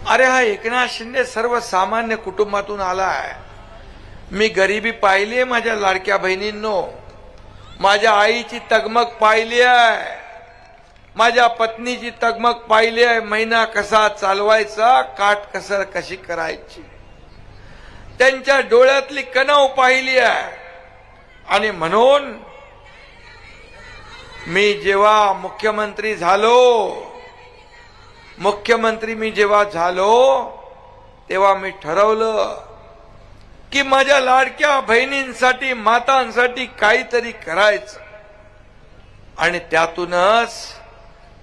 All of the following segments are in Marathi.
अरे हा एकनाथ शिंदे सर्वसामान्य कुटुंबातून आलाय. मी गरिबी पाहिली आहे माझ्या लाडक्या बहिणींनो. माझ्या आईची तगमग पाहिली आहे, माझ्या पत्नीची तगमग पाहिली आहे. महिना कसा चालवायचा, काटकसर कशी करायची, त्यांच्या डोळ्यातली कणव पाहिली आहे. आणि म्हणून मी जेव्हा मुख्यमंत्री झालो तेव्हा मी ठरवलं की माझ्या लाडक्या बहिणींसाठी, मातांसाठी काहीतरी करायचं. आणि त्यातूनच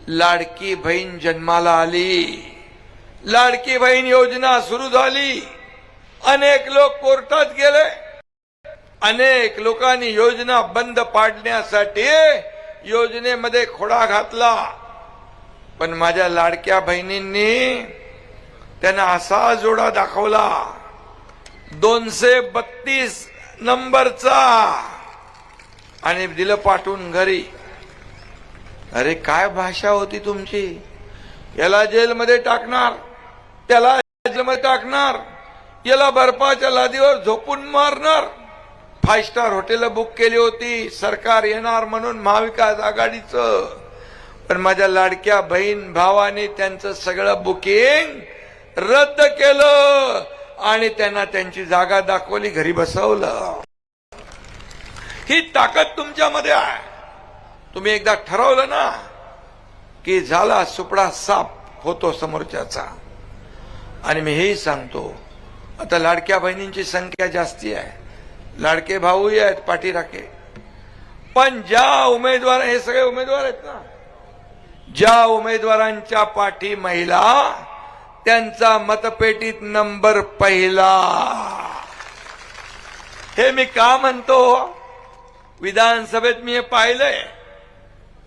लाडकी बहीण जन्माला आली. लाडकी बहीण योजना सुरू झाली. अनेक लोक कोर्टात गेले. अनेक लोकांनी योजना बंद पाडण्यासाठी योजनेमध्ये खोडा घातला. पण माझ्या लाडक्या बहिणींनी त्यांना असा जोडा दाखवला 232 नंबरचा आणि दिलं पाठवून घरी. अरे काय भाषा होती तुमची. याला जेलमध्ये टाकणार, त्याला जेलमध्ये टाकणार, याला बर्फाच्या लादीवर झोपून मारणार. 5 स्टार हॉटेल बुक केली होती सरकार येणार म्हणून महाविकास आघाडीचं. पण माझ्या लाडक्या बहीण भावाने त्यांचं सगळं बुकिंग रद्द केलं आणि त्यांना त्यांची जागा दाखवली, घरी बसवलं. ही ताकद तुमच्यामध्ये आहे. तुम्ही एकदा ठरवलं ना की झाला सुपडा साफ होतो समोरच्याचा. आणि मी हेही सांगतो, आता लाडक्या बहिणींची संख्या जास्ती आहे, लाडके भाऊही आहेत पाठीराखे. पण ज्या उमेदवार, हे सगळे उमेदवार आहेत ना, ज्या उमेदवारांच्या पाठी महिला, त्यांचा मतपेटीत नंबर पहिला. हे मी का म्हणतो, विधानसभेत मी हे पाहिलंय,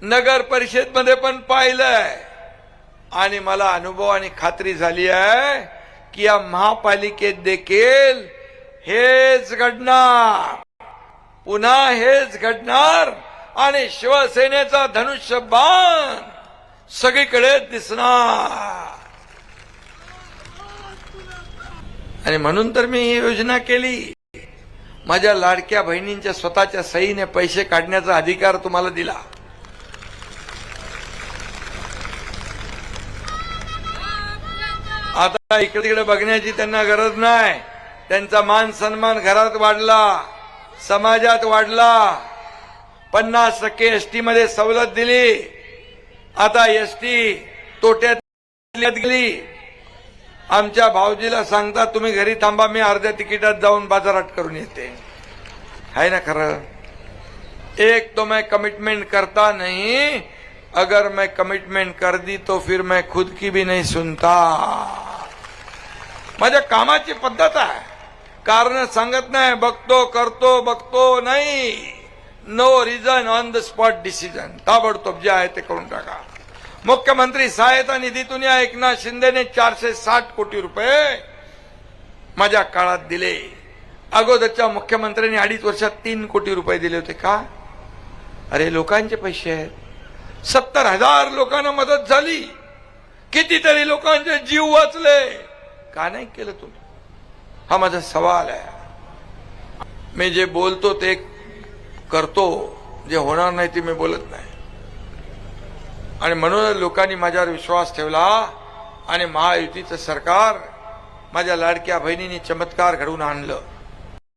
नगर परिषद मध्ये पण पाहिलंय. आणि मला अनुभव आणि खात्री झाली आहे की या महापालिकेत देखील हेच घडणार, पुन्हा हेच घडणार. आणि शिवसेनेचा धनुष्यबाण सगळीकडे दिसणार. आणि म्हणून तर मी ही योजना केली. माझ्या लाडक्या बहिणींच्या स्वतःच्या सहीने पैसे काढण्याचा अधिकार तुम्हाला दिला. आता इकडे तिकडे बघण्याची त्यांना गरज नाही. त्यांचा मान सन्मान घरात वाढला, समाजात वाढला. 50% एसटी मध्ये सवलत दिली. आता एसटी तोट्यात गेली. आमच्या भाऊजीला सांगता तुम्ही घरी थांबा, मी अर्ध्या तिकिटात जाऊन बाजारात करून येते. है ना खरं. एक तो मैं कमिटमेंट करता नहीं, अगर मैं कमिटमेंट कर दी तो फिर मैं खुद की भी नहीं सुनता. माझ्या कामाची पद्धत आहे. कारण सांगत नाही, बघतो करतो, बघतो नाही. No reason on the spot decision. ताबडतोब जे आहे ते करून टाका. मुख्यमंत्री सहायता निधीतून या एकनाथ शिंदेने 460 कोटी रुपये माझ्या काळात दिले. अगोदरच्या मुख्यमंत्र्यांनी 2.5 वर्षात 3 कोटी रुपये दिले होते. का? अरे लोकांचे पैसे आहेत. 70,000 लोकांना मदत झाली. कितीतरी लोकांचे जीव वाचले. का नाही केलं तुम्ही? हा माझा सवाल आहे. मी जे बोलतो ते करतो, जे होणार नाही ते मी बोलत नाही. आणि म्हणून लोकांनी माझ्यावर विश्वास ठेवला आणि महायुतीचं सरकार, माझ्या लाडक्या बहिणींनी चमत्कार घडवून आणलं.